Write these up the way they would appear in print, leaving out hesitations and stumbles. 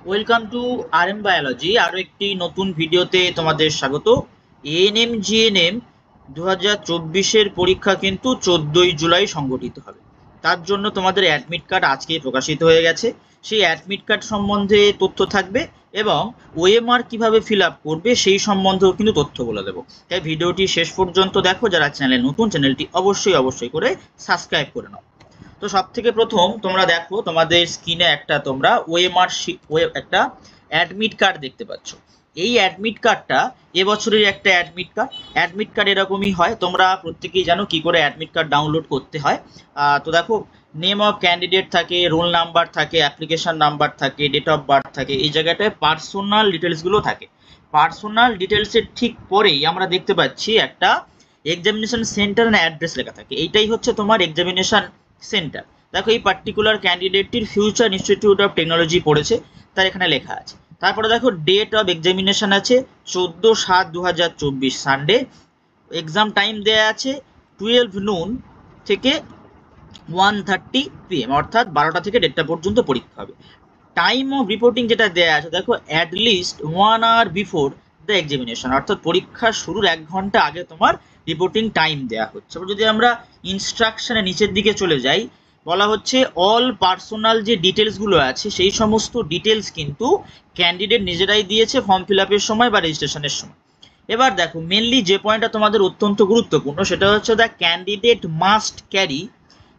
Welcome to RM biology. আরো একটি নতুন ভিডিওতে তোমাদের স্বাগত। এএনএম জিএনএম 2024-এর পরীক্ষা কিন্তু 14ই জুলাই সংগঠিত হবে। তার জন্য তোমাদের অ্যাডমিট কার্ড আজকেই প্রকাশিত হয়ে গেছে। সেই অ্যাডমিট কার্ড সম্বন্ধে তথ্য থাকবে এবং ওএমআর কিভাবে ফিল আপ করবে সেই সম্বন্ধেও কিন্তু তথ্য বলে দেবো। তাই ভিডিওটি শেষ পর্যন্ত দেখো। যারা চ্যানেলে নতুন, চ্যানেলটি অবশ্যই করে সাবস্ক্রাইব করে নাও। তো সব থেকে প্রথম তোমরা দেখো, তোমাদের স্ক্রিনে একটা তোমরা ওএমআর একটা অ্যাডমিট কার্ড দেখতে পাচ্ছ। এই অ্যাডমিট কার্ডটা এবছরের একটা অ্যাডমিট কার্ড এরকমই হয়। তোমরা প্রত্যেকেই জানো কি করে অ্যাডমিট কার্ড ডাউনলোড করতে হয়। তো দেখো, নেম অফ ক্যান্ডিডেট থাকে, রোল নাম্বার থাকে, অ্যাপ্লিকেশন নাম্বার থাকে, ডেট অফ বার্থ থাকে, এই জায়গাটায় পার্সোনাল ডিটেলসগুলো থাকে। পার্সোনাল ডিটেলসের ঠিক পরেই আমরা দেখতে পাচ্ছি একটা এক্সামিনেশন সেন্টার অ্যান্ড অ্যাড্রেস লেখা থাকে। এইটাই হচ্ছে তোমার এক্সামিনেশন সেন্টার। দেখো, এই পার্টিকুলার ক্যান্ডিডেটটির ফিউচার ইনস্টিটিউট অফ টেকনোলজি পড়েছে, তার এখানে লেখা আছে। তারপরে দেখো, ডেট অফ এক্সামিনেশন আছে 14/7/2024 সানডে। এক্সাম টাইম দেয়া আছে 12 noon থেকে 1:30 PM, অর্থাৎ 12টা থেকে 1:30 পর্যন্ত পরীক্ষা হবে। টাইম অফ রিপোর্টিং যেটা দেয়া আছে, দেখো, at least 1 hour before the examination, অর্থাৎ পরীক্ষা শুরুর 1 ঘন্টা আগে তোমার রিপোর্টিং টাইম দেওয়া হচ্ছে। যদি আমরা ইনস্ট্রাকশনে নিচের দিকে চলে যাই, বলা হচ্ছে অল পার্সোনাল যে ডিটেলসগুলো আছে সেই সমস্ত ডিটেলস কিন্তু ক্যান্ডিডেট নিজেরাই দিয়েছে ফর্ম ফিল আপের সময় বা রেজিস্ট্রেশনের সময়। এবার দেখো, মেনলি যে পয়েন্টটা তোমাদের অত্যন্ত গুরুত্বপূর্ণ সেটা হচ্ছে the candidate must carry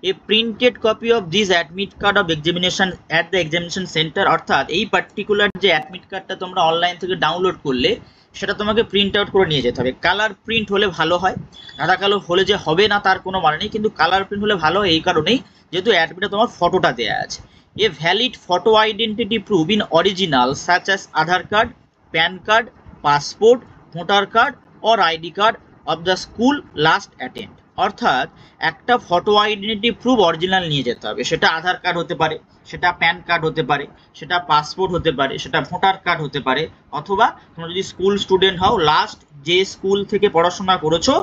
a printed copy of this admit card of examination at the examination centre. অর্থাৎ এই পার্টিকুলার যে অ্যাডমিট কার্ডটা তোমরা অনলাইন থেকে ডাউনলোড করলে সেটা তোমাকে প্রিন্ট আউট করে নিয়ে যেতে হবে। কালার প্রিন্ট হলে ভালো হয়, সাদা কালো হলে যে হবে না তার কোনো মানে নেই, কিন্তু কালার প্রিন্ট হলে ভালো হয় এই কারণেই যেহেতু অ্যাডমিটে তোমার ফটোটা দেওয়া আছে। A valid photo identity proof in original such as Aadhaar card, pan card, passport, voter card or ID card of the school last attend. অর্থাৎ একটা ফটো আইডেন্টিটি প্রুফ অরিজিনাল নিয়ে যেতে হবে। সেটা আধার কার্ড হতে পারে, সেটা প্যান কার্ড হতে পারে, সেটা পাসপোর্ট হতে পারে, সেটা ভোটার কার্ড হতে পারে, অথবা তোমরা যদি স্কুল স্টুডেন্ট হও, লাস্ট যে স্কুল থেকে পড়াশোনা করেছো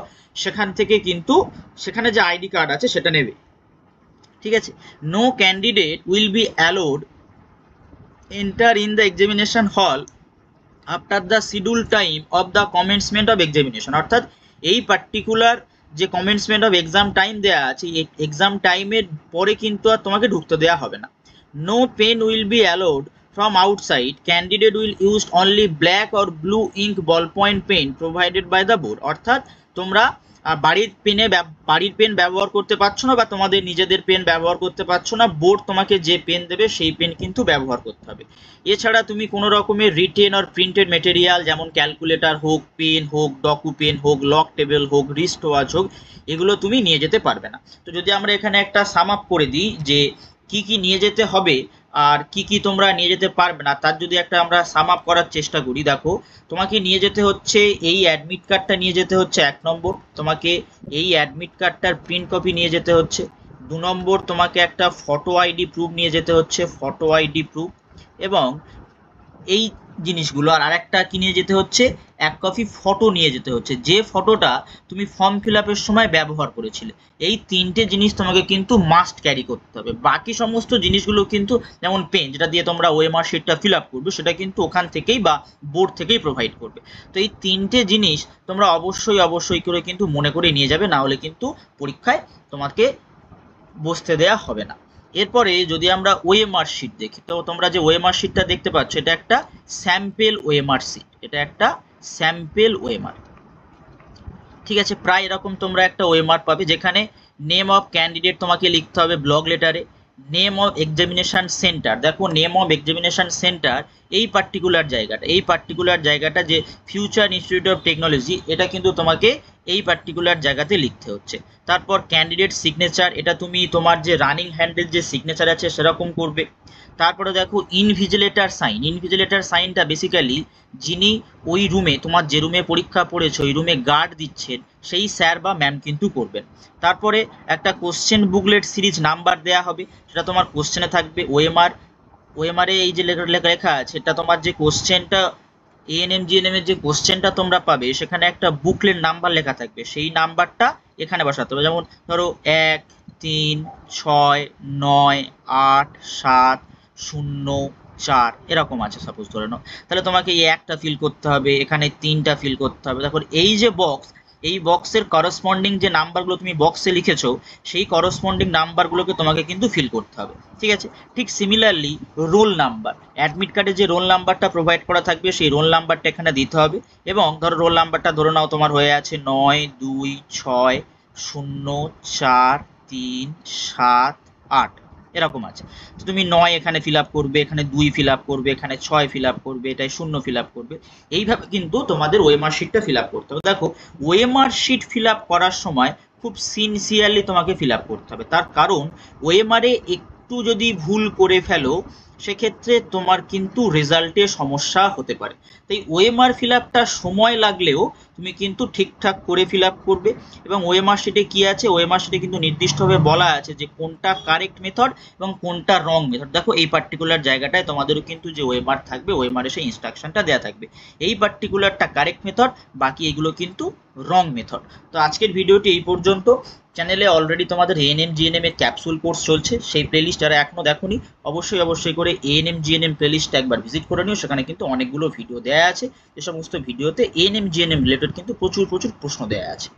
সেখান থেকে কিন্তু সেখানে যে আইডি কার্ড আছে সেটা নেবে। ঠিক আছে। No candidate will be allowed enter in the examination hall after the schedule time of the commencement of examination. অর্থাৎ এই পার্টিকুলার যে কমেন্সমেন্ট অফ এক্সাম টাইম দেওয়া আছে, এক্সাম টাইমের পরে কিন্তু আর তোমাকে ঢুকতে দেওয়া হবে না। No pen will be allowed from outside, candidate will use only black or blue ink ball point pen provided by the board. অর্থাৎ তোমরা বাড়ির পেন ব্যবহার করতে পারছো না বা তোমাদের নিজেদের পেন ব্যবহার করতে পারছো না। বোর্ড তোমাকে যে পেন দেবে সেই পেন কিন্তু ব্যবহার করতে হবে। এছাড়া তুমি কোনো রকমের রিটেন আর প্রিন্টেড মেটেরিয়াল যেমন ক্যালকুলেটর হোক, পেন হোক, ডকু পেন হোক, লক টেবিল হোক, রিস্ট ওয়াচ হোক, এগুলো তুমি নিয়ে যেতে পারবে না। তো যদি আমরা এখানে একটা সাম আপ করে দিই যে কি কি নিয়ে যেতে হবে আর কি কি তোমরা নিয়ে যেতে পারবে না, তার যদি একটা আমরা সাম আপ করার চেষ্টা করি, দেখো, তোমাকে নিয়ে যেতে হচ্ছে এই অ্যাডমিট কার্ডটা নিয়ে যেতে হচ্ছে 1 নম্বর। তোমাকে এই অ্যাডমিট কার্ডটার প্রিন্ট কপি নিয়ে যেতে হচ্ছে। 2 নম্বর, তোমাকে একটা ফটো আইডি প্রুফ নিয়ে যেতে হচ্ছে, ফটো আইডি প্রুফ। এবং এই জিনিসগুলো আর আরেকটা কি নিয়ে যেতে হচ্ছে, 1 কপি ফটো নিয়ে যেতে হচ্ছে, যে ফটোটা তুমি ফর্ম ফিল আপের সময় ব্যবহার করেছিলে। এই 3টে জিনিস তোমাকে কিন্তু মাস্ট ক্যারি করতে হবে। বাকি সমস্ত জিনিসগুলো কিন্তু, যেমন পেন যেটা দিয়ে তোমরা ওএমআর শিটটা ফিল আপ করবে, সেটা কিন্তু ওখান থেকেই বা বোর্ড থেকেই প্রোভাইড করবে। তো এই 3টে জিনিস তোমরা অবশ্যই করে কিন্তু মনে করে নিয়ে যাবে, না হলে কিন্তু পরীক্ষায় তোমাকে বসতে দেয়া হবে না। এরপরে যদি আমরা ওএমআর শিট দেখি, তো তোমরা যে ওএমআর শিটটা দেখতে পাচ্ছ এটা একটা স্যাম্পেল ওএমআর শিট, এটা একটা স্যাম্পেল ওএমআর। ঠিক আছে, প্রায় এরকম তোমরা একটা ওএমআর পাবে যেখানে নেম অফ ক্যান্ডিডেট তোমাকে লিখতে হবে ব্লক লেটারে। নেম অফ এক্সামিনেশন সেন্টার, দেখো, নেম অফ এক্সামিনেশন সেন্টার এই পার্টিকুলার জায়গাটা যে ফিউচার ইনস্টিটিউট অফ টেকনোলজি, এটা কিন্তু তোমাকে এই পার্টিকুলার জায়গাতে লিখতে হচ্ছে। তারপর ক্যান্ডিডেট সিগনেচার, এটা তুমি তোমার যে রানিং হ্যান্ডেল যে সিগনেচার আছে সেরকম করবে। তারপরে দেখো ইনভিজিলেটার সাইনটা বেসিক্যালি যিনি ওই রুমে, তোমার যে রুমে পরীক্ষা পড়েছে ওই রুমে গার্ড দিচ্ছেন সেই স্যার বা ম্যাম কিন্তু করবেন। তারপরে একটা কোশ্চেন বুকলেট সিরিজ নাম্বার দেয়া হবে, সেটা তোমার কোশ্চেনে থাকবে। ওএমআরে এই যে লেখা আছে, এটা তোমার যে কোশ্চেনটা এএনএম জিএনএম এর যে কোশ্চেনটা তোমরা পাবে সেখানে একটা বুকলেট নাম্বার লেখা থাকবে, সেই নাম্বারটা এখানে বসাতে হবে। যেমন ধরো 1, 3, 6, 9, 8, 7, 0, 4 এরকম আছে সাপোজ ধরে নাও, তাহলে তোমাকে এই একটা ফিল করতে হবে, এখানে 3টা ফিল করতে হবে। দেখো এই যে বক্স, এই বক্সের করসপন্ডিং যে নাম্বারগুলো তুমি বক্সে লিখেছো সেই করসপন্ডিং নাম্বারগুলোকে তোমাকে কিন্তু ফিল করতে হবে, ঠিক আছে। ঠিক সিমিলারলি রোল নাম্বার, অ্যাডমিট কার্ডে যে রোল নাম্বারটা প্রোভাইড করা থাকবে সেই রোল নাম্বারটা এখানে দিতে হবে। এবং ধরো রোল নাম্বারটা ধরে নাও তোমার হয়ে আছে 9260437 8 এরকম আছে। তো তুমি 9 এখানে ফিল আপ করবে, এখানে 2 ফিল আপ করবে, এখানে 6 ফিল আপ করবে, এটাই 0 ফিল আপ করবে। এইভাবে কিন্তু তোমাদের ওএমআর শিটটা ফিল আপ করতে হবে। দেখো ওএমআর শিট ফিল আপ করার সময় খুব সিনসিয়ারলি তোমাকে ফিল আপ করতে হবে, তার কারণ ওএমআরে একটু যদি ভুল করে ফেলো সেক্ষেত্রে তোমার কিন্তু রেজাল্টে সমস্যা হতে পারে। তাই ওএমআর ফিল আপটা সময় লাগলেও তুমি কিন্তু ঠিকঠাক করে ফিল আপ করবে। এবং ওএমআর শিটে কি আছে, ওএমআর শিটে কিন্তু নির্দিষ্টভাবে বলা আছে যে কোনটা কারেক্ট মেথড এবং কোনটা রং মেথড। দেখো এই পার্টিকুলার জায়গাটায় তোমাদেরও কিন্তু যে ওএমআর থাকবে, ওএমআর সেই ইনস্ট্রাকশনটা দেওয়া থাকবে, এই পার্টিকুলারটা কারেক্ট মেথড, বাকি এগুলো কিন্তু রং মেথড। তো আজকের ভিডিওটি এই পর্যন্ত। চ্যানেলে অলরেডি তোমাদের এএনএম জিএনএম এর ক্যাপসুল কোর্স চলছে, সেই প্লেলিস্ট যারা এখনো দেখোনি অবশ্যই করে এএনএম জিএনএম প্লেলিস্টটা একবার ভিজিট করে নিও। সেখানে কিন্তু অনেকগুলো ভিডিও দেওয়া আছে, যে সমস্ত ভিডিওতে এএনএম জিএনএম রিলেটেড কিন্তু প্রচুর প্রশ্ন দেওয়া আছে।